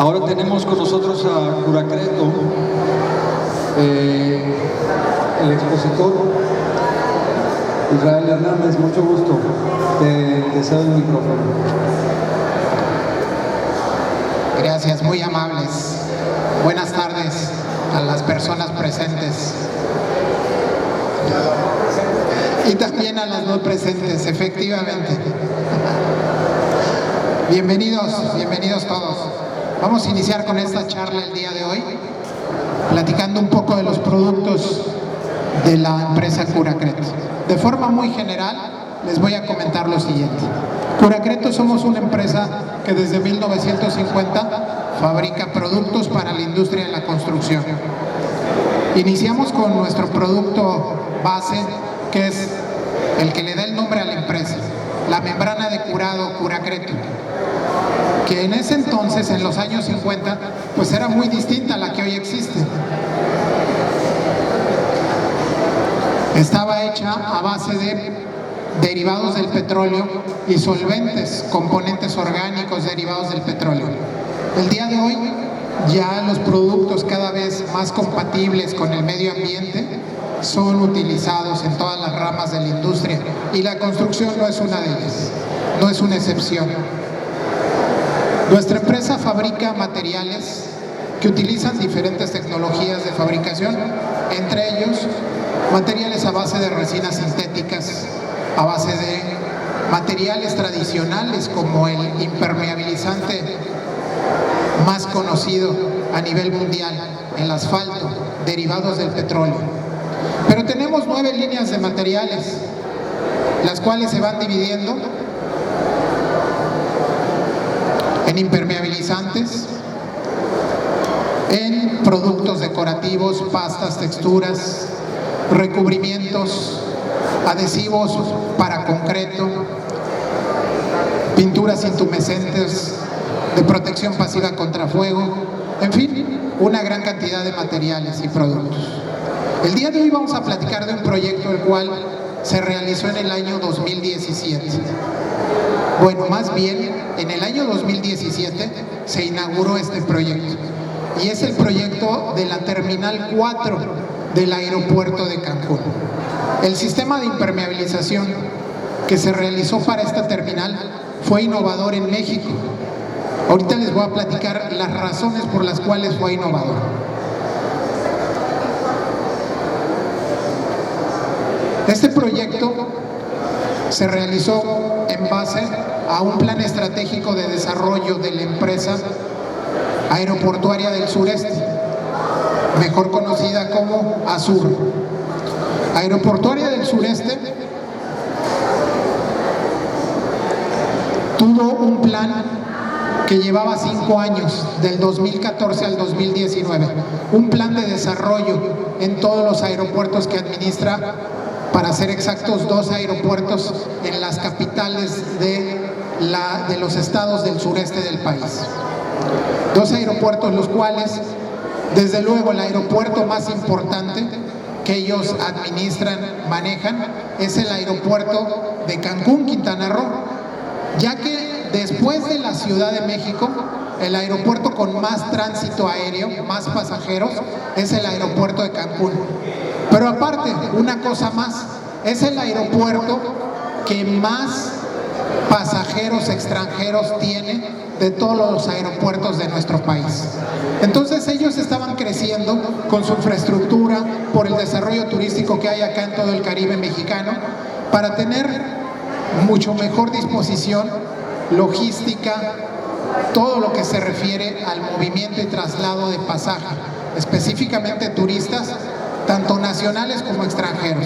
Ahora tenemos con nosotros a Curacreto, el expositor Israel Hernández. Mucho gusto, te cedo el micrófono. Gracias, muy amables. Buenas tardes a las personas presentes y también a las no presentes, efectivamente. Bienvenidos todos. Vamos a iniciar con esta charla el día de hoy, platicando un poco de los productos de la empresa Curacreto. De forma muy general, les voy a comentar lo siguiente. Curacreto somos una empresa que desde 1950 fabrica productos para la industria de la construcción. Iniciamos con nuestro producto base, que es el que le da el nombre a la empresa, la membrana de curado Curacreto, que en ese entonces, en los años 50, pues era muy distinta a la que hoy existe. Estaba hecha a base de derivados del petróleo y solventes, componentes orgánicos derivados del petróleo. El día de hoy, ya los productos cada vez más compatibles con el medio ambiente son utilizados en todas las ramas de la industria, y la construcción no es una de ellas, no es una excepción. Nuestra empresa fabrica materiales que utilizan diferentes tecnologías de fabricación, entre ellos materiales a base de resinas sintéticas, a base de materiales tradicionales como el impermeabilizante más conocido a nivel mundial, el asfalto, derivados del petróleo. Pero tenemos 9 líneas de materiales, las cuales se van dividiendo en impermeabilizantes, en productos decorativos, pastas, texturas, recubrimientos, adhesivos para concreto, pinturas intumescentes de protección pasiva contra fuego, en fin, una gran cantidad de materiales y productos. El día de hoy vamos a platicar de un proyecto el cual se realizó en el año 2017. Bueno, más bien, en el año 2017 se inauguró este proyecto, y es el proyecto de la Terminal 4 del aeropuerto de Cancún. El sistema de impermeabilización que se realizó para esta terminal fue innovador en México. Ahorita les voy a platicar las razones por las cuales fue innovador. Este proyecto se realizó en base a un plan estratégico de desarrollo de la empresa aeroportuaria del sureste, mejor conocida como ASUR. Aeroportuaria del sureste tuvo un plan que llevaba 5 años, del 2014 al 2019, un plan de desarrollo en todos los aeropuertos que administra, para ser exactos 2 aeropuertos en las capitales de los estados del sureste del país. 2 aeropuertos, los cuales, desde luego, el aeropuerto más importante que ellos administran, manejan, es el aeropuerto de Cancún, Quintana Roo, ya que después de la Ciudad de México, el aeropuerto con más tránsito aéreo, más pasajeros, es el aeropuerto de Cancún. Pero aparte, una cosa más, es el aeropuerto que más pasajeros extranjeros tiene de todos los aeropuertos de nuestro país. Entonces ellos estaban creciendo con su infraestructura por el desarrollo turístico que hay acá en todo el Caribe mexicano, para tener mucho mejor disposición logística, todo lo que se refiere al movimiento y traslado de pasaje, específicamente turistas, tanto nacionales como extranjeros.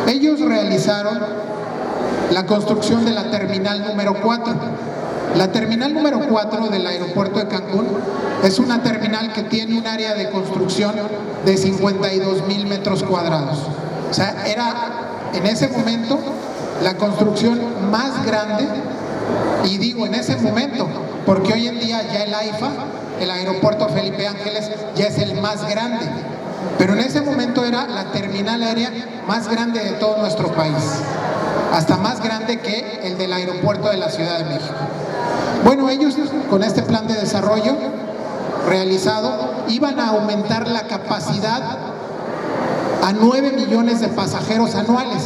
Ellos realizaron la construcción de la terminal número 4. La terminal número 4 del aeropuerto de Cancún es una terminal que tiene un área de construcción de 52,000 metros cuadrados. O sea, era en ese momento la construcción más grande, y digo en ese momento porque hoy en día ya el AIFA, el aeropuerto Felipe Ángeles, ya es el más grande, pero en ese momento era la terminal aérea más grande de todo nuestro país, hasta más grande que el del aeropuerto de la Ciudad de México. Bueno, ellos con este plan de desarrollo realizado iban a aumentar la capacidad a 9 millones de pasajeros anuales.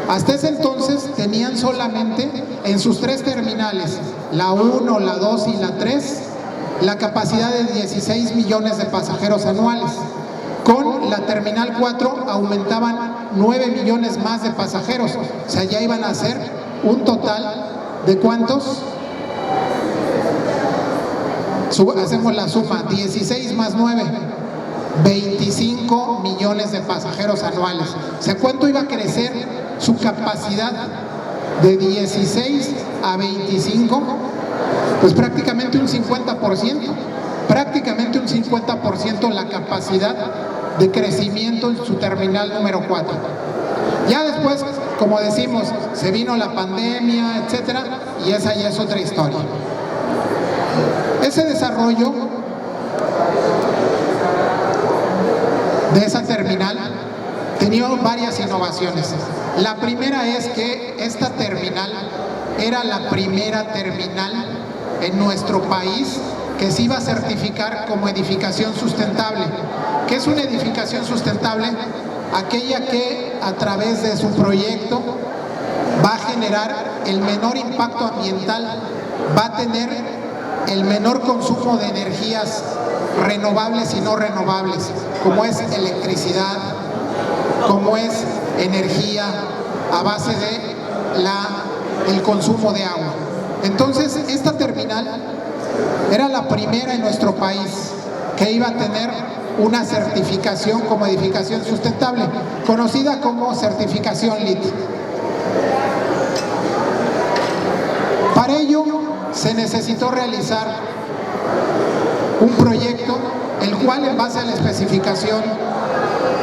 Hasta ese entonces tenían solamente en sus 3 terminales, la 1, la 2 y la 3, la capacidad de 16 millones de pasajeros anuales. Con la terminal 4 aumentaban 9 millones más de pasajeros, o sea, ya iban a ser un total de ¿cuántos? Hacemos la suma, 16 más 9, 25 millones de pasajeros anuales. O sea, ¿cuánto iba a crecer su capacidad de 16 a 25? Pues prácticamente un 50%, prácticamente un 50% la capacidad de crecimiento en su terminal número 4. Ya después, como decimos, se vino la pandemia, etcétera, y esa ya es otra historia. Ese desarrollo de esa terminal tenía varias innovaciones. La primera es que esta terminal era la primera terminal en nuestro país que se iba a certificar como edificación sustentable. ¿Qué es una edificación sustentable? Aquella que a través de su proyecto va a generar el menor impacto ambiental, va a tener el menor consumo de energías renovables y no renovables, como es electricidad, como es energía a base de el consumo de agua. Entonces, esta terminal era la primera en nuestro país que iba a tener una certificación como edificación sustentable, conocida como certificación LEED. Para ello se necesitó realizar un proyecto, el cual en base a la especificación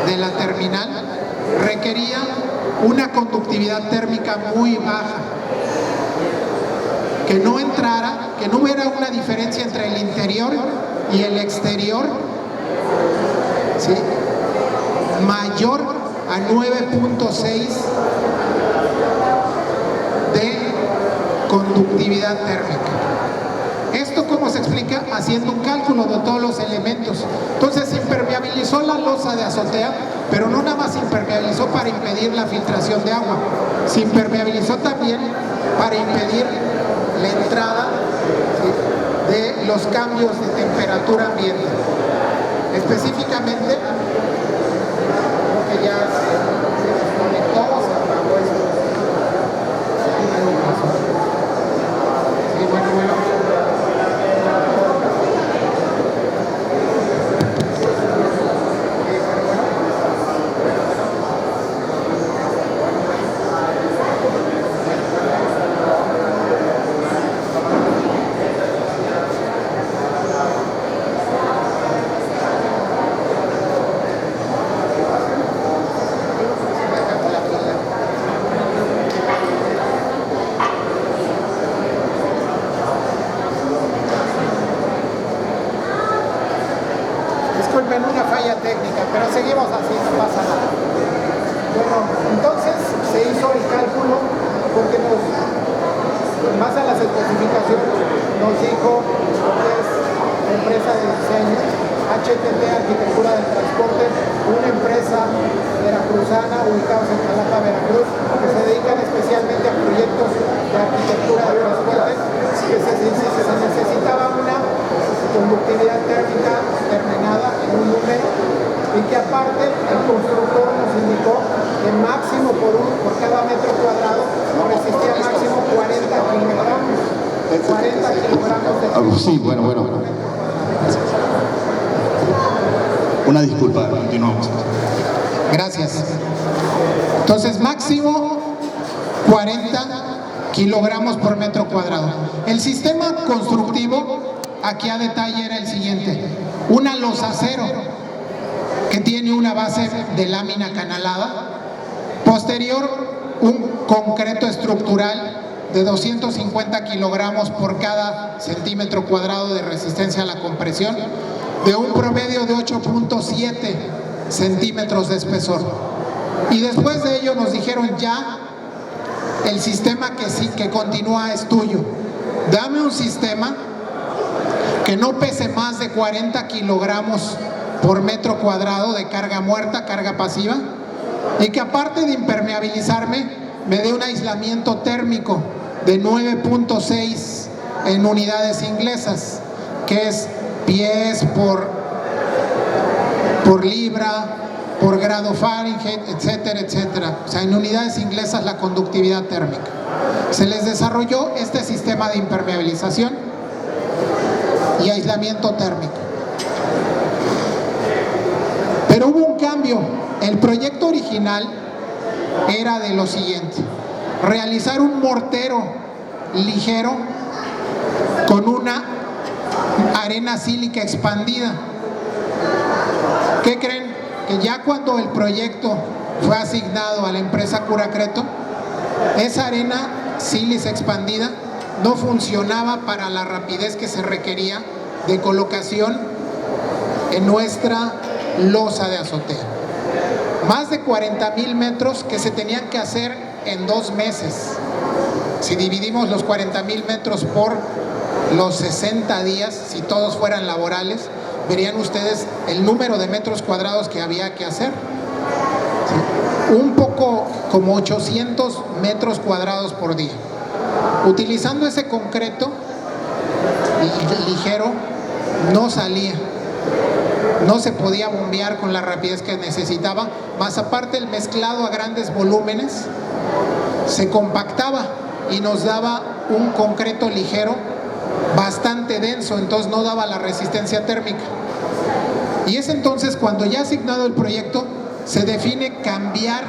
de la terminal requería una conductividad térmica muy baja, que no entrara, que no hubiera una diferencia entre el interior y el exterior, ¿sí?, mayor a 9.6 de conductividad térmica. ¿Esto cómo se explica? Haciendo un cálculo de todos los elementos. Entonces se impermeabilizó la losa de azotea, pero no nada más se impermeabilizó para impedir la filtración de agua, se impermeabilizó también para impedir la entrada, ¿sí?, de los cambios de temperatura ambiente. Específicamente, creo que ya se desconectó, se apagó esto. Sí, bueno. Disculpen una falla técnica, pero seguimos así, no pasa nada. Bueno, entonces se hizo el cálculo porque en base a las especificaciones nos dijo lo que es la empresa de diseño, HTT Arquitectura del Transporte, una empresa veracruzana ubicada en Jalapa, Veracruz, que se dedican especialmente a proyectos de arquitectura de transporte, que se necesitaba una conductividad térmica determinada en un número, y que aparte el constructor nos indicó que máximo por cada metro cuadrado resistía máximo 40 kilogramos. 40 kilogramos de... Sí, bueno. Una disculpa, continuamos. Gracias. Entonces, máximo 40 kilogramos por metro cuadrado. El sistema constructivo, aquí a detalle, era el siguiente: una losacero que tiene una base de lámina canalada, posterior un concreto estructural de 250 kilogramos por cada centímetro cuadrado de resistencia a la compresión, de un promedio de 8.7 centímetros de espesor. Y después de ello nos dijeron: ya el sistema que sí, que continúa, es tuyo. dame un sistema que no pese más de 40 kilogramos por metro cuadrado de carga muerta, carga pasiva, y que aparte de impermeabilizarme, me dé un aislamiento térmico de 9.6 en unidades inglesas, que es pies por libra, por grado Fahrenheit, etcétera, etcétera. O sea, en unidades inglesas la conductividad térmica. Se les desarrolló este sistema de impermeabilización y aislamiento térmico. Pero hubo un cambio. El proyecto original era de lo siguiente: realizar un mortero ligero con una arena sílica expandida. ¿Qué creen? Que ya cuando el proyecto fue asignado a la empresa Curacreto, esa arena sílica expandida no funcionaba para la rapidez que se requería de colocación en nuestra losa de azotea. Más de 40,000 metros que se tenían que hacer en 2 meses. Si dividimos los 40,000 metros por los 60 días, si todos fueran laborales, verían ustedes el número de metros cuadrados que había que hacer. ¿Sí? Un poco como 800 metros cuadrados por día. Utilizando ese concreto ligero, no salía. No se podía bombear con la rapidez que necesitaba, más aparte el mezclado a grandes volúmenes se compactaba y nos daba un concreto ligero bastante denso, entonces no daba la resistencia térmica. Y es entonces cuando ya asignado el proyecto se define cambiar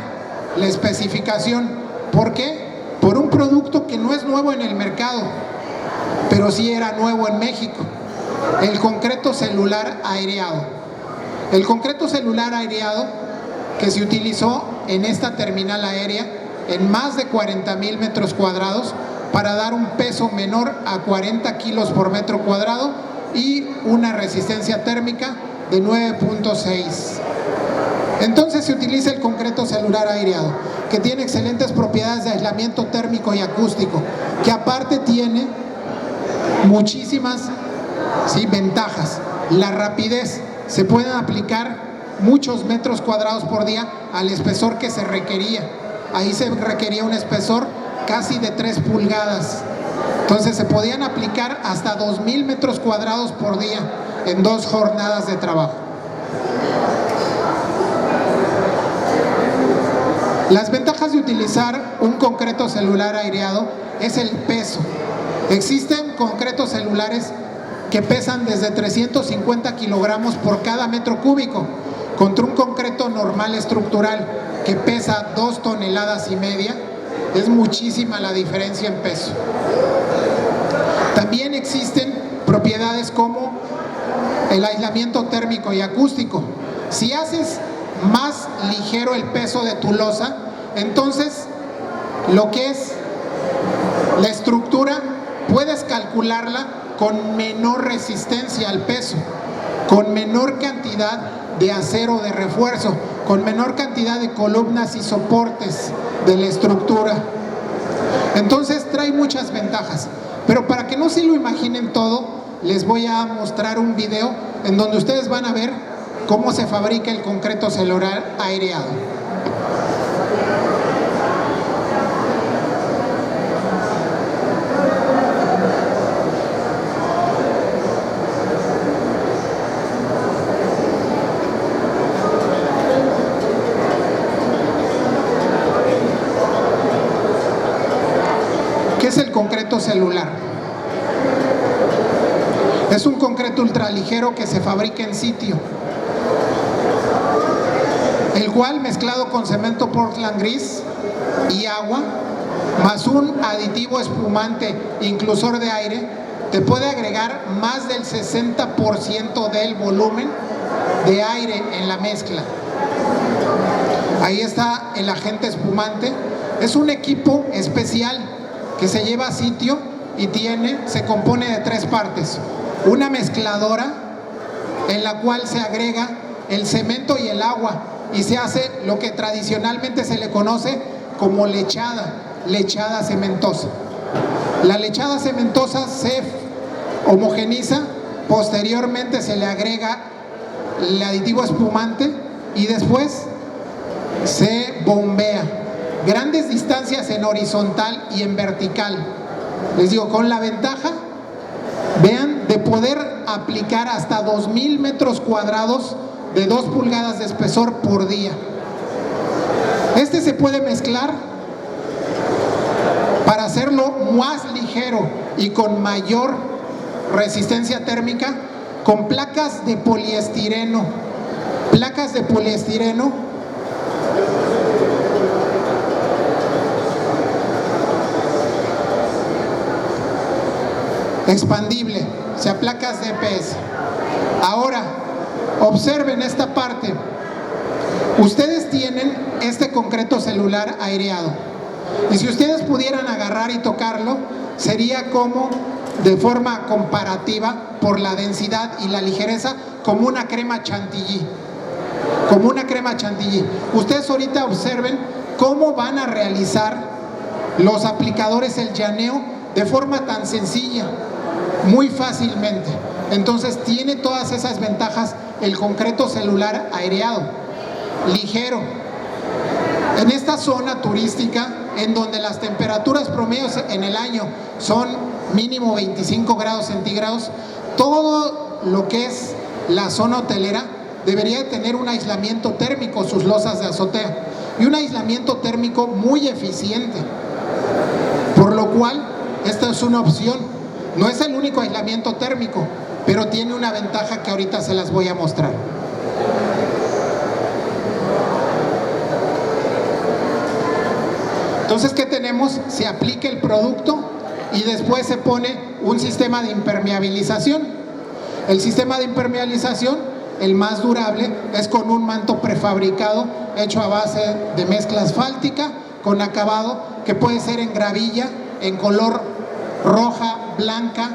la especificación. ¿Por qué? Por un producto que no es nuevo en el mercado, pero sí era nuevo en México: el concreto celular aireado. El concreto celular aireado que se utilizó en esta terminal aérea en más de 40,000 metros cuadrados para dar un peso menor a 40 kilos por metro cuadrado y una resistencia térmica de 9.6. Entonces se utiliza el concreto celular aireado, que tiene excelentes propiedades de aislamiento térmico y acústico, que aparte tiene muchísimas ventajas. La rapidez, se pueden aplicar muchos metros cuadrados por día al espesor que se requería. Ahí se requería un espesor casi de 3 pulgadas. Entonces se podían aplicar hasta 2,000 metros cuadrados por día en 2 jornadas de trabajo. Las ventajas de utilizar un concreto celular aireado es el peso. Existen concretos celulares que pesan desde 350 kilogramos por cada metro cúbico, contra un concreto normal estructural que pesa 2,5 toneladas. Es muchísima la diferencia en peso. También existen propiedades como el aislamiento térmico y acústico. Si haces más ligero el peso de tu losa, entonces lo que es la estructura puedes calcularla con menor resistencia al peso, con menor cantidad de acero de refuerzo, con menor cantidad de columnas y soportes de la estructura. Entonces trae muchas ventajas, pero para que no se lo imaginen todo, les voy a mostrar un video en donde ustedes van a ver cómo se fabrica el concreto celular aireado. ¿Qué es el concreto celular? Es un concreto ultraligero que se fabrica en sitio, el cual mezclado con cemento Portland gris y agua, más un aditivo espumante inclusor de aire, te puede agregar más del 60% del volumen de aire en la mezcla. Ahí está el agente espumante. Es un equipo especial que se lleva a sitio y se compone de 3 partes. Una mezcladora en la cual se agrega el cemento y el agua y se hace lo que tradicionalmente se le conoce como lechada cementosa. La lechada cementosa se homogeniza, posteriormente se le agrega el aditivo espumante y después se bombea. Grandes distancias en horizontal y en vertical. Les digo, con la ventaja, vean, de poder aplicar hasta 2000 metros cuadrados de 2 pulgadas de espesor por día. Este se puede mezclar para hacerlo más ligero y con mayor resistencia térmica con placas de poliestireno. Placas de poliestireno expandible, o sea, placas de EPS. Ahora, observen esta parte. Ustedes tienen este concreto celular aireado. Y si ustedes pudieran agarrar y tocarlo, sería como, de forma comparativa, por la densidad y la ligereza, como una crema chantilly. Como una crema chantilly. Ustedes ahorita observen cómo van a realizar los aplicadores el llaneo de forma tan sencilla, muy fácilmente. Entonces tiene todas esas ventajas el concreto celular aireado, ligero. En esta zona turística, en donde las temperaturas promedios en el año son mínimo 25 grados centígrados, todo lo que es la zona hotelera debería tener un aislamiento térmico, sus losas de azotea, y un aislamiento térmico muy eficiente, por lo cual esta es una opción. No es el único aislamiento térmico, pero tiene una ventaja que ahorita se las voy a mostrar. Entonces, ¿qué tenemos? Se aplica el producto y después se pone un sistema de impermeabilización. El sistema de impermeabilización, el más durable, es con un manto prefabricado hecho a base de mezcla asfáltica con acabado que puede ser en gravilla, en color roja, blanca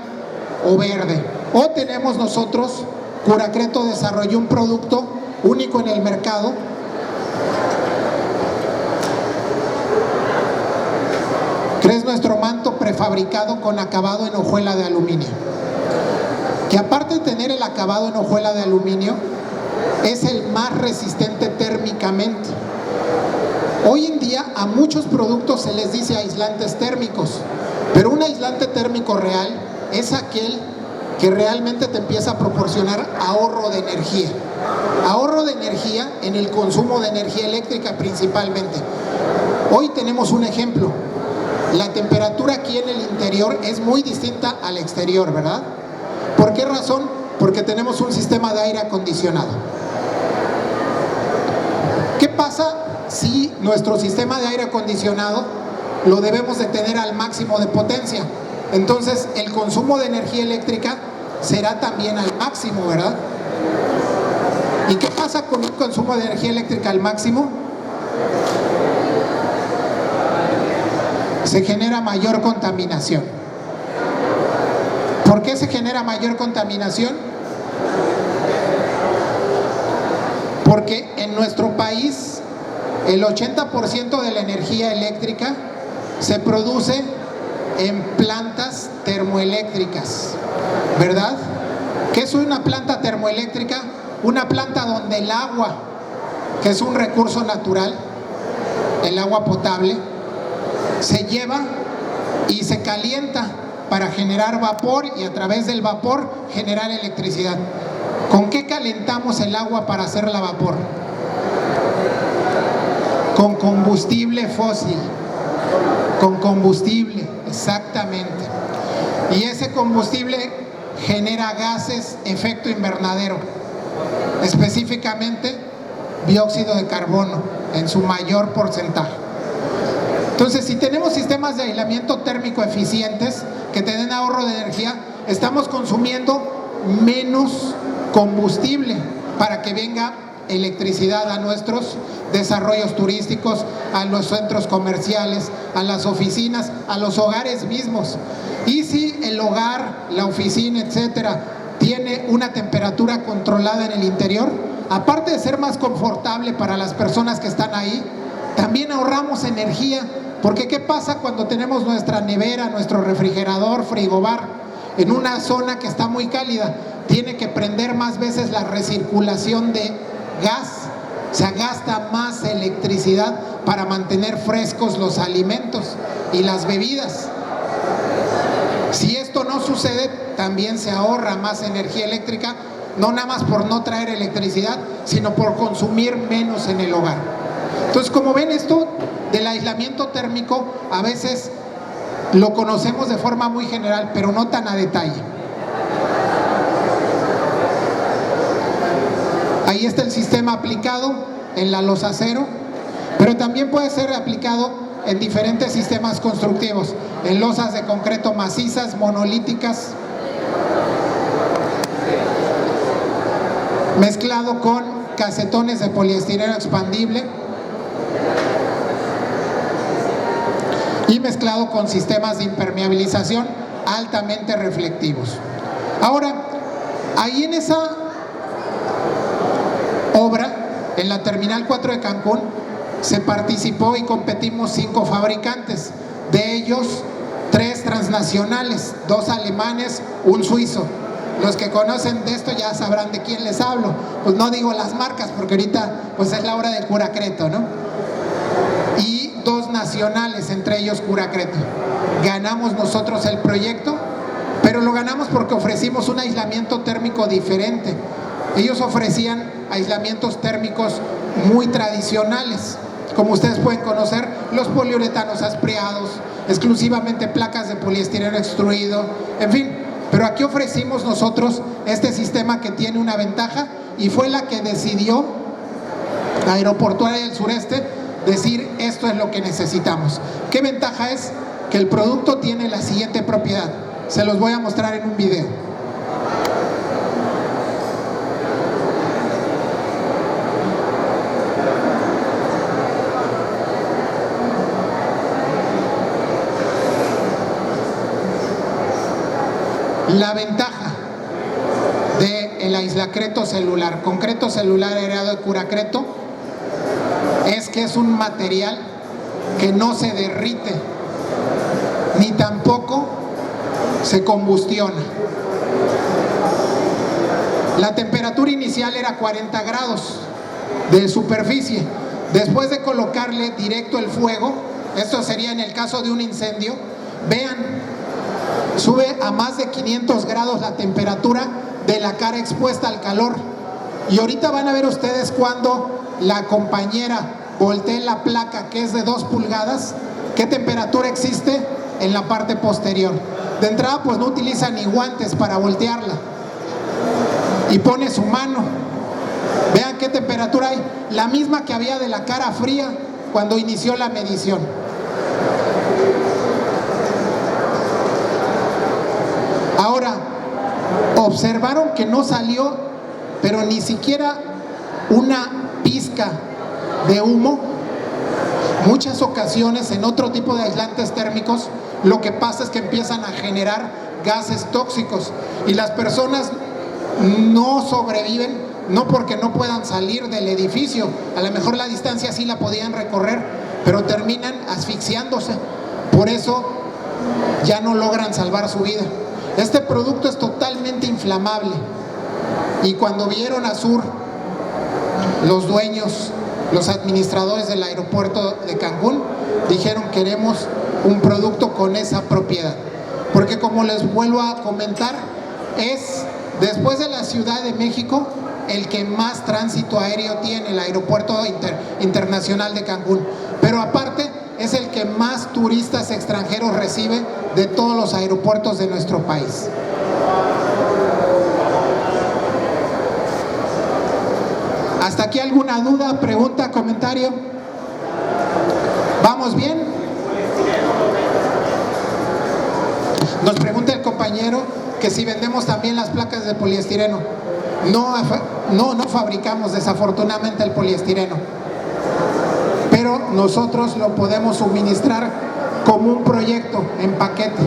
o verde. O tenemos nosotros, Curacreto desarrolló un producto único en el mercado que es nuestro manto prefabricado con acabado en hojuela de aluminio, que aparte de tener el acabado en hojuela de aluminio, es el más resistente térmicamente. Hoy en día a muchos productos se les dice aislantes térmicos, pero un aislante térmico real es aquel que realmente te empieza a proporcionar ahorro de energía. Ahorro de energía en el consumo de energía eléctrica principalmente. Hoy tenemos un ejemplo. La temperatura aquí en el interior es muy distinta al exterior, ¿verdad? ¿Por qué razón? Porque tenemos un sistema de aire acondicionado. ¿Qué pasa si nuestro sistema de aire acondicionado lo debemos de tener al máximo de potencia? Entonces el consumo de energía eléctrica será también al máximo, ¿verdad? ¿Y qué pasa con un consumo de energía eléctrica al máximo? Se genera mayor contaminación. ¿Por qué se genera mayor contaminación? Porque en nuestro país el 80% de la energía eléctrica se produce en plantas termoeléctricas, ¿verdad? ¿Qué es una planta termoeléctrica? Una planta donde el agua, que es un recurso natural, el agua potable, se lleva y se calienta para generar vapor y a través del vapor generar electricidad. ¿Con qué calentamos el agua para hacerla vapor? Con combustible fósil. Con combustible, exactamente. Y ese combustible genera gases efecto invernadero, específicamente dióxido de carbono en su mayor porcentaje. Entonces, si tenemos sistemas de aislamiento térmico eficientes que te den ahorro de energía, estamos consumiendo menos combustible para que venga electricidad a nuestros desarrollos turísticos, a los centros comerciales, a las oficinas, a los hogares mismos. Y si el hogar, la oficina, etcétera, tiene una temperatura controlada en el interior, aparte de ser más confortable para las personas que están ahí, también ahorramos energía Porque ¿qué pasa cuando tenemos nuestra nevera, nuestro refrigerador, frigobar en una zona que está muy cálida? Tiene que prender más veces la recirculación de gas, o sea, gasta más electricidad para mantener frescos los alimentos y las bebidas. Si esto no sucede, también se ahorra más energía eléctrica, no nada más por no traer electricidad, sino por consumir menos en el hogar. Entonces, como ven, esto del aislamiento térmico a veces lo conocemos de forma muy general, pero no tan a detalle. Ahí está el sistema aplicado en la losa acero, pero también puede ser aplicado en diferentes sistemas constructivos, en losas de concreto macizas, monolíticas, mezclado con casetones de poliestireno expandible y mezclado con sistemas de impermeabilización altamente reflectivos. Ahora, ahí en esa obra, en la Terminal 4 de Cancún, se participó y competimos 5 fabricantes, de ellos 3 transnacionales, 2 alemanes, un suizo. Los que conocen de esto ya sabrán de quién les hablo. Pues no digo las marcas porque ahorita pues es la hora de Curacreto, ¿no? Y 2 nacionales, entre ellos Curacreto. Ganamos nosotros el proyecto, pero lo ganamos porque ofrecimos un aislamiento térmico diferente. Ellos ofrecían aislamientos térmicos muy tradicionales, como ustedes pueden conocer, los poliuretanos aspreados, exclusivamente placas de poliestireno extruido, en fin. Pero aquí ofrecimos nosotros este sistema que tiene una ventaja y fue la que decidió Aeroportuaria del Sureste decir esto es lo que necesitamos. ¿Qué ventaja es? Que el producto tiene la siguiente propiedad. Se los voy a mostrar en un video. La ventaja del aislacreto celular, concreto celular aireado de Curacreto, es que es un material que no se derrite, ni tampoco se combustiona. La temperatura inicial era 40 grados de superficie. Después de colocarle directo el fuego, esto sería en el caso de un incendio, vean, sube a más de 500 grados la temperatura de la cara expuesta al calor. Y ahorita van a ver ustedes cuando la compañera voltee la placa, que es de 2 pulgadas, qué temperatura existe en la parte posterior. De entrada pues no utiliza ni guantes para voltearla y pone su mano. Vean qué temperatura hay, la misma que había de la cara fría cuando inició la medición. Ahora, observaron que no salió, pero ni siquiera una pizca de humo. Muchas ocasiones en otro tipo de aislantes térmicos lo que pasa es que empiezan a generar gases tóxicos y las personas no sobreviven, no porque no puedan salir del edificio, a lo mejor la distancia sí la podían recorrer, pero terminan asfixiándose, por eso ya no logran salvar su vida. Este producto es totalmente inflamable y cuando vieron a Sur, los dueños, los administradores del aeropuerto de Cancún, dijeron queremos un producto con esa propiedad. Porque como les vuelvo a comentar, es después de la Ciudad de México el que más tránsito aéreo tiene, el aeropuerto internacional de Cancún. Pero aparte es el que más turistas extranjeros recibe de todos los aeropuertos de nuestro país. ¿Hasta aquí alguna duda, pregunta, comentario? ¿Vamos bien? Nos pregunta el compañero que si vendemos también las placas de poliestireno. No fabricamos desafortunadamente el poliestireno, pero nosotros lo podemos suministrar como un proyecto en paquete,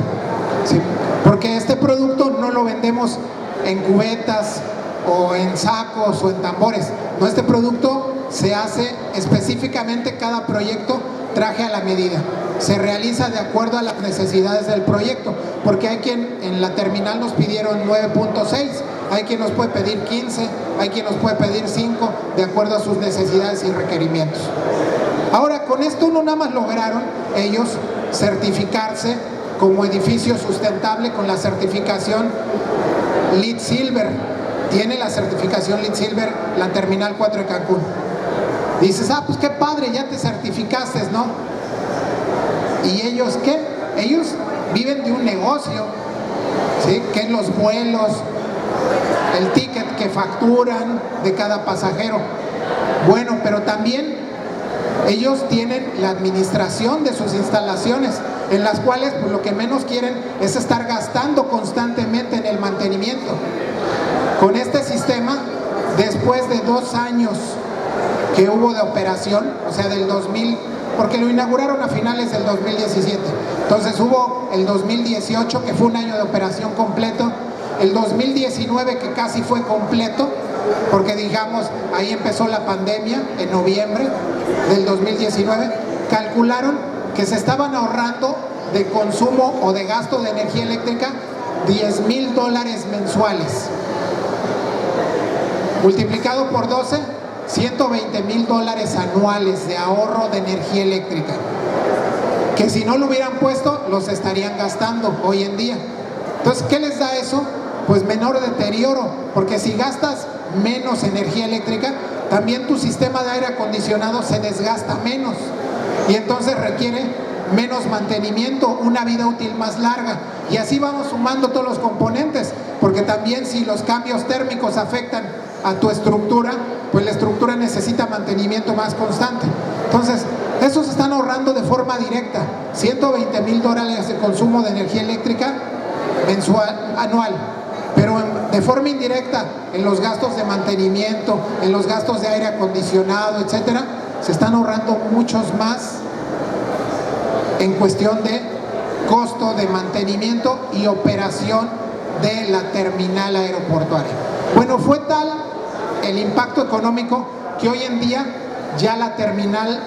¿sí? Porque este producto no lo vendemos en cubetas o en sacos o en tambores. No, este producto se hace específicamente, cada proyecto traje a la medida. Se realiza de acuerdo a las necesidades del proyecto, porque hay quien en la terminal nos pidieron 9.6, hay quien nos puede pedir 15, hay quien nos puede pedir 5, de acuerdo a sus necesidades y requerimientos. Ahora, con esto no nada más lograron ellos certificarse como edificio sustentable con la certificación LEED Silver. Tiene la certificación LEED Silver la Terminal 4 de Cancún. Dices, pues qué padre, ya te certificaste, ¿no? ¿Y ellos qué? Ellos viven de un negocio, ¿sí? Que es los vuelos, el ticket que facturan de cada pasajero. Bueno, pero también ellos tienen la administración de sus instalaciones, en las cuales pues, lo que menos quieren es estar gastando constantemente en el mantenimiento. Con este sistema, después de 2 años que hubo de operación, o sea del 2000, porque lo inauguraron a finales del 2017, entonces hubo el 2018 que fue un año de operación completo, el 2019 que casi fue completo, porque digamos ahí empezó la pandemia en noviembre del 2019, calcularon que se estaban ahorrando de consumo o de gasto de energía eléctrica $10,000 mensuales, multiplicado por 12, $120,000 anuales de ahorro de energía eléctrica, que si no lo hubieran puesto los estarían gastando hoy en día. Entonces, ¿qué les da eso? Pues menor deterioro, porque si gastas menos energía eléctrica, también tu sistema de aire acondicionado se desgasta menos y entonces requiere menos mantenimiento, una vida útil más larga, y así vamos sumando todos los componentes, porque también si los cambios térmicos afectan a tu estructura, pues la estructura necesita mantenimiento más constante. Entonces, esos están ahorrando de forma directa $120,000 de consumo de energía eléctrica mensual, anual, pero de forma indirecta en los gastos de mantenimiento, en los gastos de aire acondicionado, etcétera, se están ahorrando muchos más en cuestión de costo de mantenimiento y operación de la terminal aeroportuaria. Bueno, fue tal el impacto económico que hoy en día ya la terminal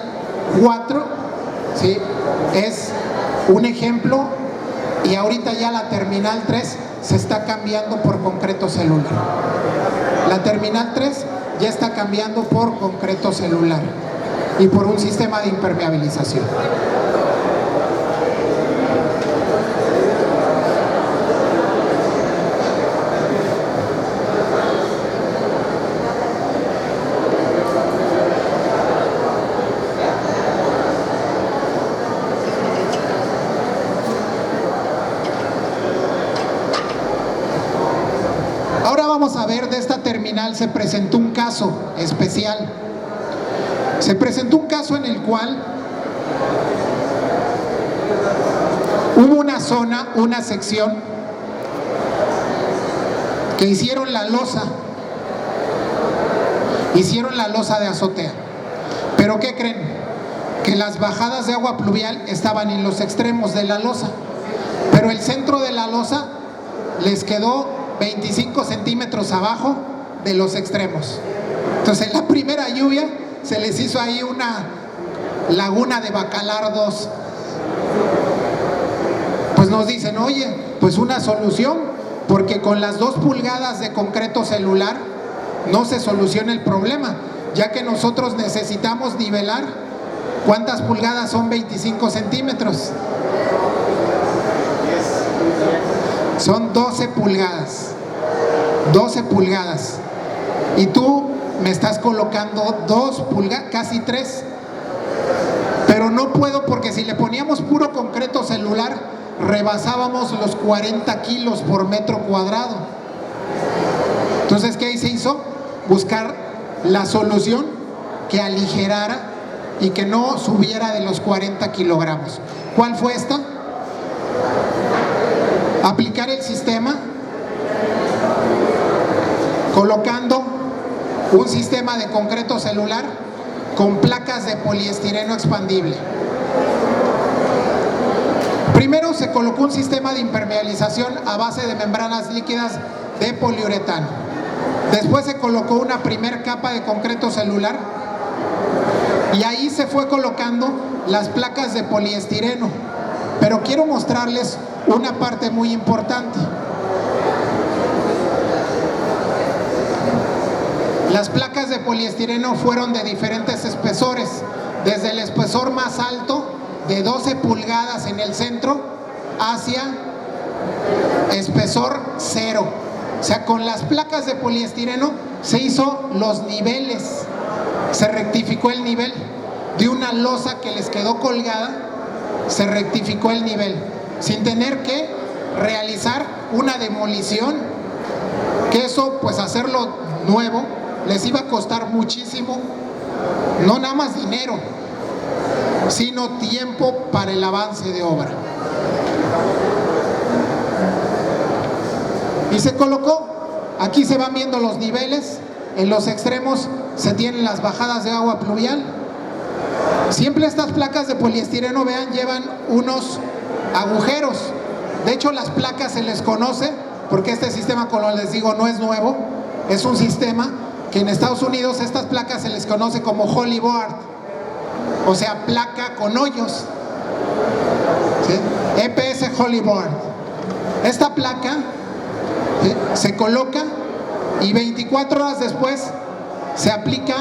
4, ¿sí?, es un ejemplo, y ahorita ya la terminal 3 se está cambiando por concreto celular. La terminal 3 ya está cambiando por concreto celular y por un sistema de impermeabilización. Vamos a ver, de esta terminal se presentó un caso especial. Se presentó un caso en el cual hubo una zona, una sección que hicieron la losa de azotea. Pero ¿qué creen? Que las bajadas de agua pluvial estaban en los extremos de la losa, pero el centro de la losa les quedó 25 centímetros abajo de los extremos. Entonces, en la primera lluvia se les hizo ahí una laguna de bacalardos. Pues nos dicen, oye, pues una solución, porque con las 2 pulgadas de concreto celular no se soluciona el problema, ya que nosotros necesitamos nivelar. ¿Cuántas pulgadas son 25 centímetros? Son 12 pulgadas. 12 pulgadas. Y tú me estás colocando 2 pulgadas, casi 3. Pero no puedo, porque si le poníamos puro concreto celular, rebasábamos los 40 kilos por metro cuadrado. Entonces, ¿qué se hizo? Buscar la solución que aligerara y que no subiera de los 40 kilogramos. ¿Cuál fue esta? Aplicar el sistema colocando un sistema de concreto celular con placas de poliestireno expandible. Primero se colocó un sistema de impermeabilización a base de membranas líquidas de poliuretano. Después se colocó una primer capa de concreto celular y ahí se fue colocando las placas de poliestireno, pero quiero mostrarles una parte muy importante. Las placas de poliestireno fueron de diferentes espesores, desde el espesor más alto de 12 pulgadas en el centro hacia espesor 0. O sea, con las placas de poliestireno se hizo los niveles, se rectificó el nivel de una losa que les quedó colgada, se rectificó el nivel sin tener que realizar una demolición, que eso, pues hacerlo nuevo les iba a costar muchísimo, no nada más dinero, sino tiempo para el avance de obra. Y se colocó, aquí se van viendo los niveles, en los extremos se tienen las bajadas de agua pluvial. Siempre estas placas de poliestireno, vean, llevan unos agujeros. De hecho, las placas se les conoce, porque este sistema, como les digo, no es nuevo, es un sistema que en Estados Unidos estas placas se les conoce como Holy Board, o sea, placa con hoyos, ¿sí? EPS Holy Board. Esta placa, ¿sí?, se coloca y 24 horas después se aplica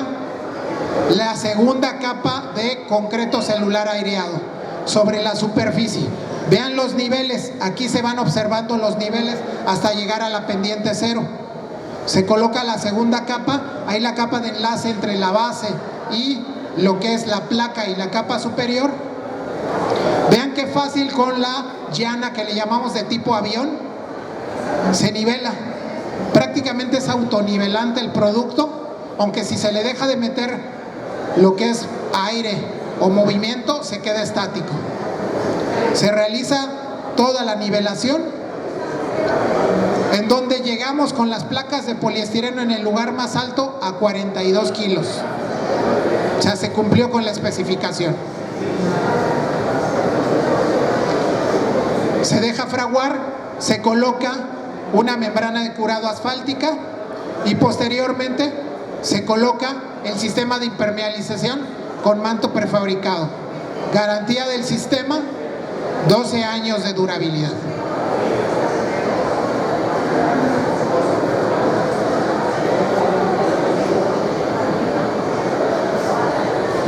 la segunda capa de concreto celular aireado sobre la superficie. Vean los niveles, aquí se van observando los niveles hasta llegar a la pendiente 0. Se coloca la segunda capa, hay la capa de enlace entre la base y lo que es la placa y la capa superior. Vean qué fácil con la llana que le llamamos de tipo avión, se nivela. Prácticamente es autonivelante el producto, aunque si se le deja de meter lo que es aire o movimiento, se queda estático. Se realiza toda la nivelación, en donde llegamos con las placas de poliestireno en el lugar más alto a 42 kilos. O sea, se cumplió con la especificación. Se deja fraguar, se coloca una membrana de curado asfáltica y posteriormente se coloca el sistema de impermeabilización con manto prefabricado. Garantía del sistema, 12 años de durabilidad.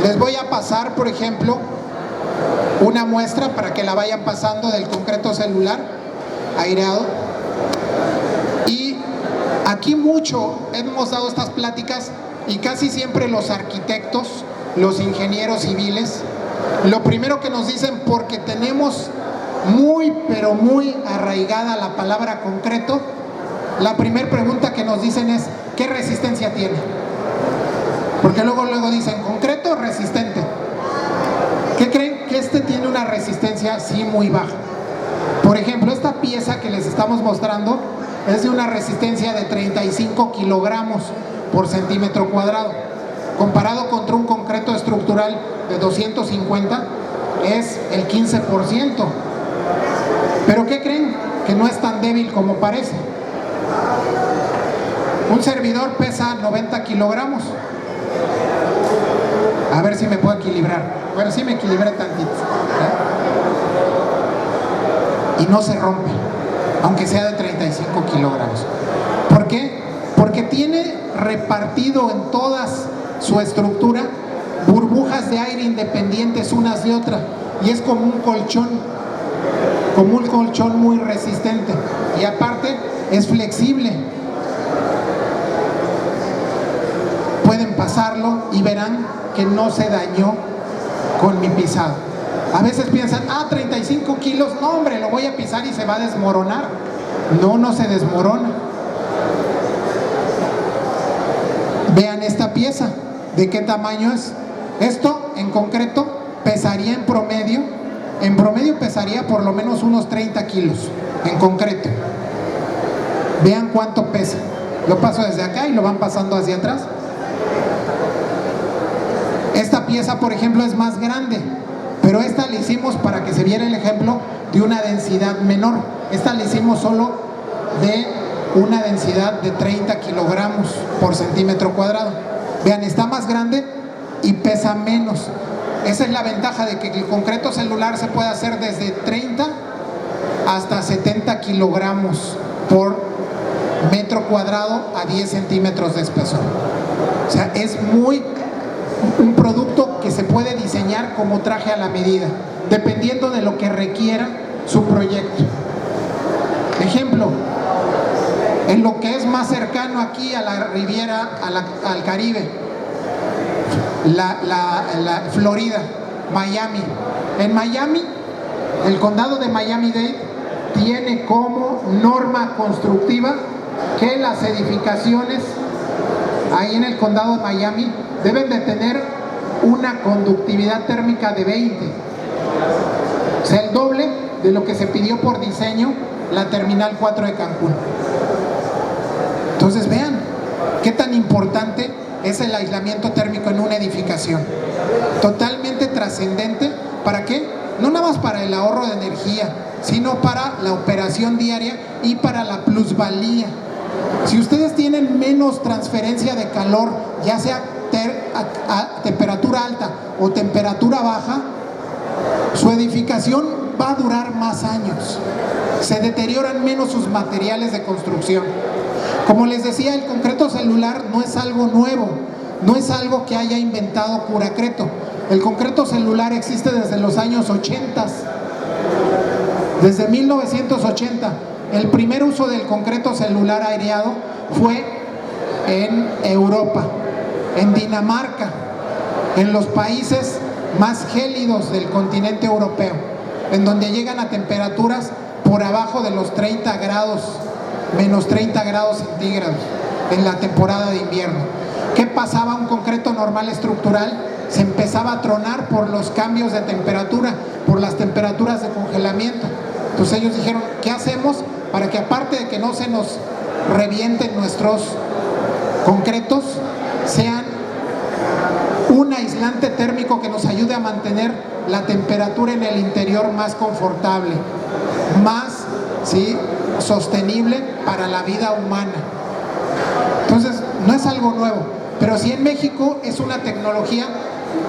Les voy a pasar, por ejemplo, una muestra para que la vayan pasando del concreto celular aireado. Y aquí mucho hemos dado estas pláticas y casi siempre los arquitectos, los ingenieros civiles, lo primero que nos dicen, porque tenemos muy pero muy arraigada la palabra concreto, la primera pregunta que nos dicen es ¿qué resistencia tiene? Porque luego dicen concreto resistente. ¿Qué creen? Que este tiene una resistencia sí muy baja. Por ejemplo, esta pieza que les estamos mostrando es de una resistencia de 35 kilogramos por centímetro cuadrado. Comparado contra un concreto estructural de 250, es el 15%. ¿Pero qué creen? Que no es tan débil como parece. Un servidor pesa 90 kilogramos. A ver si me puedo equilibrar. Bueno, sí me equilibré tantito, ¿eh? Y no se rompe, aunque sea de 35 kilogramos. ¿Por qué? Porque tiene repartido en toda su estructura burbujas de aire independientes unas de otras, y es como un colchón muy resistente, y aparte es flexible. Pueden pasarlo y verán que no se dañó con mi pisado. A veces piensan, 35 kilos, no hombre, lo voy a pisar y se va a desmoronar. No se desmorona. Vean esta pieza, ¿de qué tamaño es? Esto en concreto pesaría en promedio pesaría por lo menos unos 30 kilos en concreto. Vean cuánto pesa. Lo paso desde acá y lo van pasando hacia atrás. Esta pieza, por ejemplo, es más grande, pero esta la hicimos para que se viera el ejemplo de una densidad menor. Esta la hicimos solo de una densidad de 30 kilogramos por centímetro cuadrado. Vean, está más grande y pesa menos. esa es la ventaja de que el concreto celular se puede hacer desde 30 hasta 70 kilogramos por metro cuadrado a 10 centímetros de espesor. O sea, es un producto que se puede diseñar como traje a la medida, dependiendo de lo que requiera su proyecto. Ejemplo, en lo que es más cercano aquí a la Riviera, al Caribe, la Florida, Miami. En Miami, el condado de Miami-Dade tiene como norma constructiva que las edificaciones ahí en el condado de Miami deben de tener una conductividad térmica de 20, o sea, el doble de lo que se pidió por diseño la Terminal 4 de Cancún. Entonces vean qué tan importante es el aislamiento térmico en una edificación. Totalmente trascendente. ¿Para qué? No nada más para el ahorro de energía, sino para la operación diaria y para la plusvalía. Si ustedes tienen menos transferencia de calor, ya sea a temperatura alta o temperatura baja, su edificación va a durar más años. Se deterioran menos sus materiales de construcción. Como les decía, el concreto celular no es algo nuevo, no es algo que haya inventado Curacreto. El concreto celular existe desde los años 80, desde 1980. El primer uso del concreto celular aireado fue en Europa, en Dinamarca, en los países más gélidos del continente europeo, en donde llegan a temperaturas por abajo de los 30 grados, menos 30 grados centígrados en la temporada de invierno. ¿Qué pasaba? Un concreto normal estructural se empezaba a tronar por los cambios de temperatura, por las temperaturas de congelamiento. Entonces ellos dijeron, ¿qué hacemos para que aparte de que no se nos revienten nuestros concretos, sean un aislante térmico que nos ayude a mantener la temperatura en el interior más confortable, más sostenible para la vida humana? Entonces, no es algo nuevo, pero sí en México es una tecnología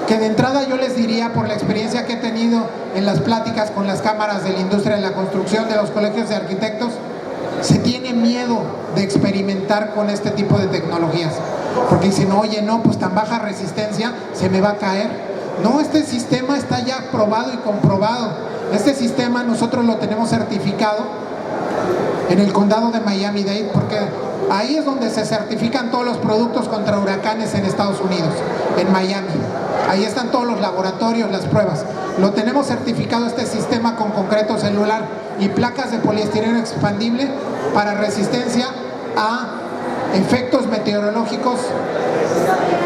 que de entrada yo les diría, por la experiencia que he tenido en las pláticas con las cámaras de la industria de la construcción, de los colegios de arquitectos, se tiene miedo de experimentar con este tipo de tecnologías, porque dicen, oye, no, pues tan baja resistencia, se me va a caer. No, este sistema está ya probado y comprobado. Este sistema nosotros lo tenemos certificado en el condado de Miami-Dade, porque ahí es donde se certifican todos los productos contra huracanes en Estados Unidos, en Miami. Ahí están todos los laboratorios, las pruebas. Lo tenemos certificado este sistema con concreto celular y placas de poliestireno expandible para resistencia a efectos meteorológicos,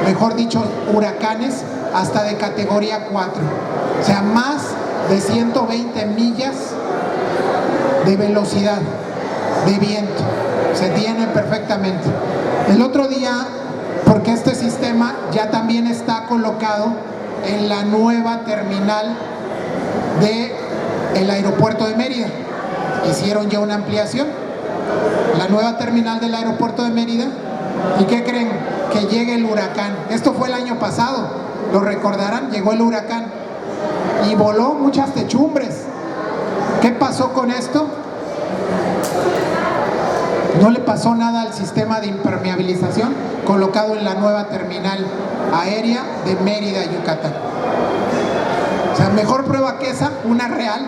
mejor dicho, huracanes, hasta de categoría 4. O sea, más de 120 millas de velocidad de viento. Se tienen perfectamente. El otro día, porque este sistema ya también está colocado en la nueva terminal del aeropuerto de Mérida. Hicieron ya una ampliación, la nueva terminal del aeropuerto de Mérida. ¿Y qué creen? Que llegue el huracán. Esto fue el año pasado, lo recordarán, llegó el huracán y voló muchas techumbres. ¿Qué pasó con esto? No le pasó nada al sistema de impermeabilización colocado en la nueva terminal aérea de Mérida, Yucatán. O sea, mejor prueba que esa, una real,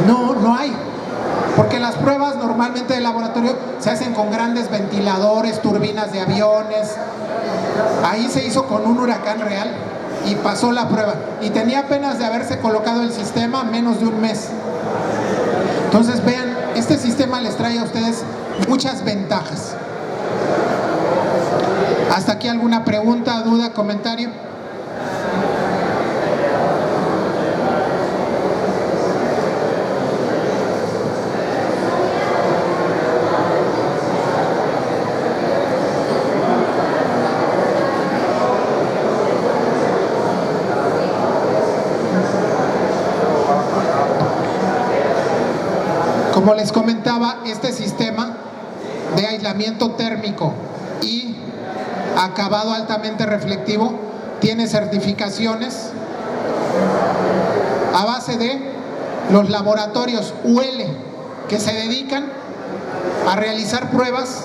no hay. Porque las pruebas normalmente de laboratorio se hacen con grandes ventiladores, turbinas de aviones. Ahí se hizo con un huracán real y pasó la prueba. Y tenía apenas de haberse colocado el sistema menos de un mes. Entonces vean, este sistema les trae a ustedes muchas ventajas. ¿Hasta aquí alguna pregunta, duda, comentario? Como les comentaba, este sistema de aislamiento térmico y acabado altamente reflectivo tiene certificaciones a base de los laboratorios UL que se dedican a realizar pruebas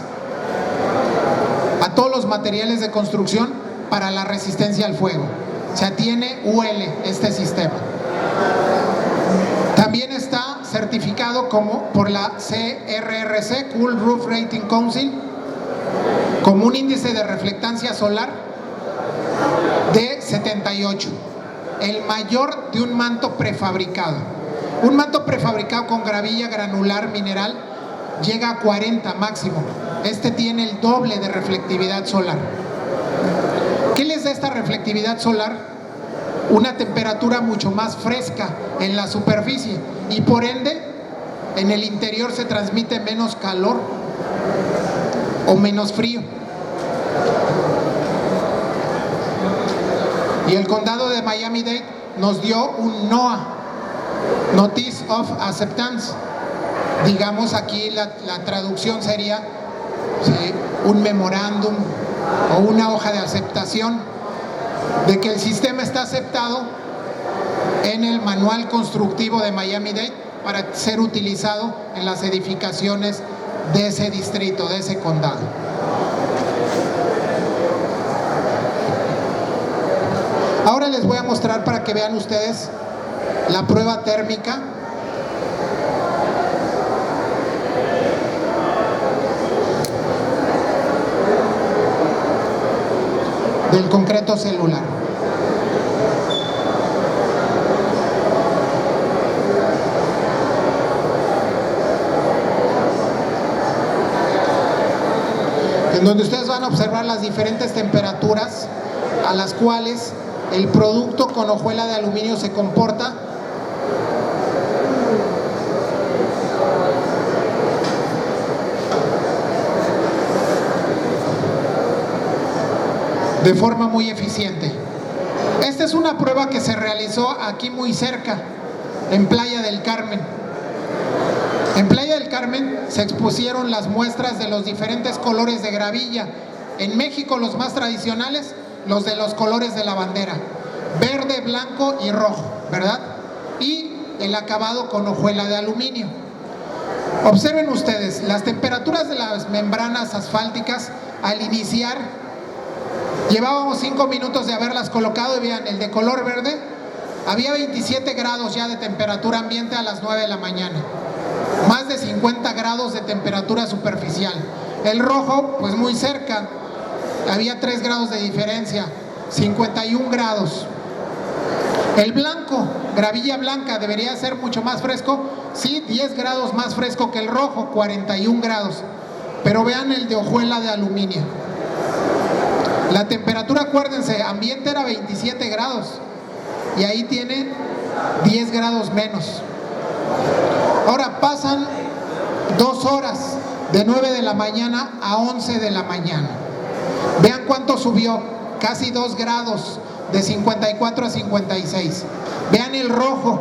a todos los materiales de construcción para la resistencia al fuego. O sea, tiene UL este sistema. También está certificado como por la CRRC, Cool Roof Rating Council, como un índice de reflectancia solar de 78, el mayor de un manto prefabricado. Un manto prefabricado con gravilla granular mineral llega a 40 máximo. Este tiene el doble de reflectividad solar. ¿Qué les da esta reflectividad solar? Una temperatura mucho más fresca en la superficie y por ende en el interior se transmite menos calor o menos frío. Y el condado de Miami-Dade nos dio un NOAA, Notice of Acceptance. Digamos aquí la traducción sería un memorándum o una hoja de aceptación de que el sistema está aceptado en el manual constructivo de Miami-Dade para ser utilizado en las edificaciones de ese distrito, de ese condado. Ahora les voy a mostrar para que vean ustedes la prueba térmica del concreto celular. En donde ustedes van a observar las diferentes temperaturas a las cuales el producto con hojuela de aluminio se comporta de forma muy eficiente. Esta es una prueba que se realizó aquí muy cerca, en Playa del Carmen. En Playa del Carmen se expusieron las muestras de los diferentes colores de gravilla. En México los más tradicionales, los de los colores de la bandera, verde, blanco y rojo, ¿verdad? Y el acabado con hojuela de aluminio. Observen ustedes, las temperaturas de las membranas asfálticas al iniciar, llevábamos 5 minutos de haberlas colocado y vean, el de color verde, había 27 grados ya de temperatura ambiente a las 9 de la mañana. Más de 50 grados de temperatura superficial. El rojo, pues muy cerca, había 3 grados de diferencia, 51 grados. El blanco, gravilla blanca, debería ser mucho más fresco, sí, 10 grados más fresco que el rojo, 41 grados. Pero vean el de hojuela de aluminio. La temperatura, acuérdense, ambiente era 27 grados y ahí tiene 10 grados menos. Ahora pasan 2 horas, de 9 de la mañana a 11 de la mañana. Vean cuánto subió, casi 2 grados, de 54 a 56. Vean el rojo,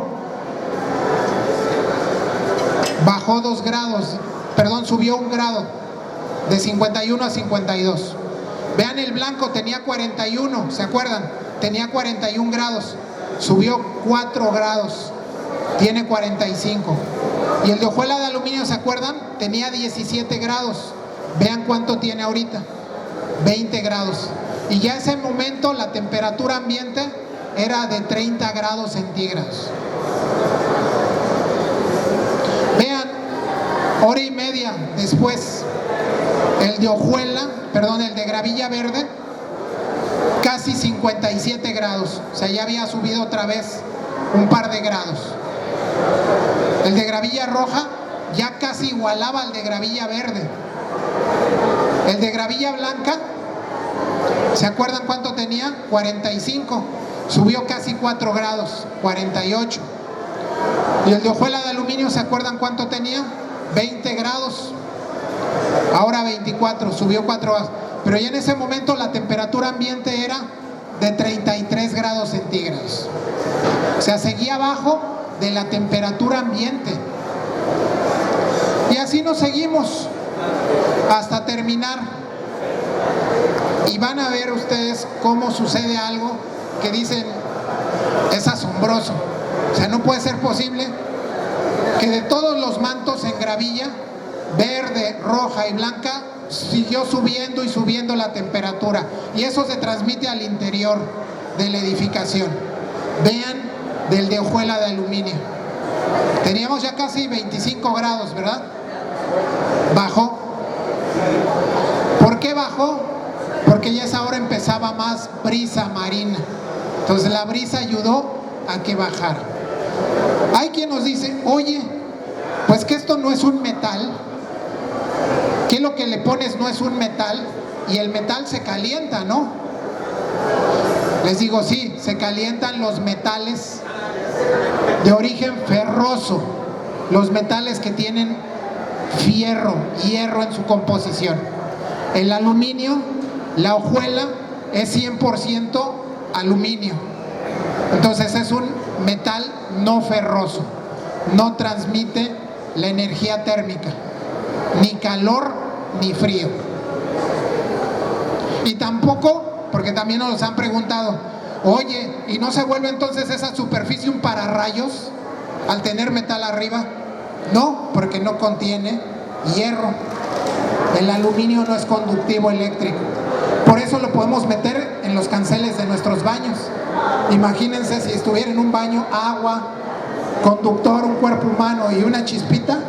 bajó 2 grados, perdón, subió 1 grado, de 51 a 52. Vean el blanco, tenía 41, ¿se acuerdan? Tenía 41 grados, subió 4 grados, tiene 45. Y el de hojuela de aluminio, ¿se acuerdan? Tenía 17 grados. Vean cuánto tiene ahorita, 20 grados. Y ya en ese momento la temperatura ambiente era de 30 grados centígrados. Vean, hora y media después, el de hojuela, perdón, el de gravilla verde, casi 57 grados. O sea, ya había subido otra vez un par de grados. El de gravilla roja ya casi igualaba al de gravilla verde. El de gravilla blanca, ¿se acuerdan cuánto tenía? 45. Subió casi 4 grados, 48. Y el de hojuela de aluminio, ¿se acuerdan cuánto tenía? 20 grados. Ahora 24, subió 4 grados. Pero ya en ese momento la temperatura ambiente era de 33 grados centígrados. O sea, seguía abajo de la temperatura ambiente. Y así nos seguimos hasta terminar. Y van a ver ustedes cómo sucede algo que dicen, es asombroso. O sea, no puede ser posible que de todos los mantos en gravilla, verde, roja y blanca, siguió subiendo y subiendo la temperatura. Y eso se transmite al interior de la edificación. Vean del de hojuela de aluminio. Teníamos ya casi 25 grados, ¿verdad? Bajó. ¿Por qué bajó? Porque ya esa hora empezaba más brisa marina. Entonces la brisa ayudó a que bajara. Hay quien nos dice, oye, pues que esto no es un metal, que lo que le pones no es un metal y el metal se calienta, ¿no? Les digo, sí, se calientan los metales de origen ferroso, los metales que tienen fierro, hierro en su composición. El aluminio, la hojuela es 100% aluminio. Entonces es un metal no ferroso, no transmite la energía térmica, ni calor ni frío. Y tampoco, porque también nos los han preguntado, oye, ¿y no se vuelve entonces esa superficie un pararrayos al tener metal arriba? No, porque no contiene hierro. El aluminio no es conductivo eléctrico. Por eso lo podemos meter en los canceles de nuestros baños. Imagínense si estuviera en un baño agua, conductor, un cuerpo humano y una chispita,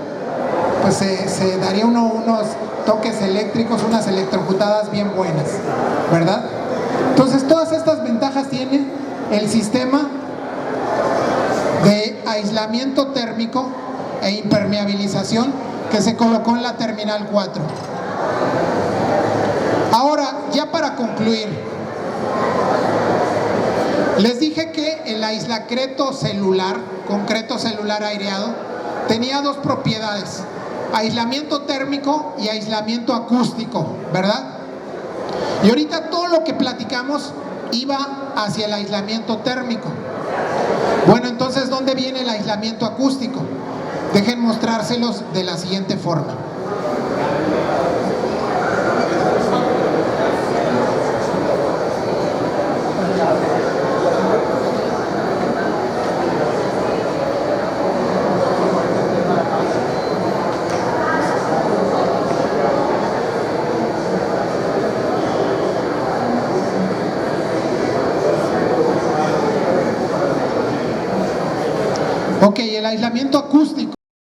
pues se daría unos toques eléctricos, unas electrocutadas bien buenas, ¿verdad? Entonces todas estas ventajas tiene el sistema de aislamiento térmico e impermeabilización que se colocó en la Terminal 4. Ahora, ya para concluir, les dije que el aislacreto celular, concreto celular aireado, tenía dos propiedades: aislamiento térmico y aislamiento acústico, ¿verdad? Y ahorita todo lo que platicamos iba hacia el aislamiento térmico. Bueno, entonces, ¿dónde viene el aislamiento acústico? Dejen mostrárselos de la siguiente forma. Ok, el aislamiento acústico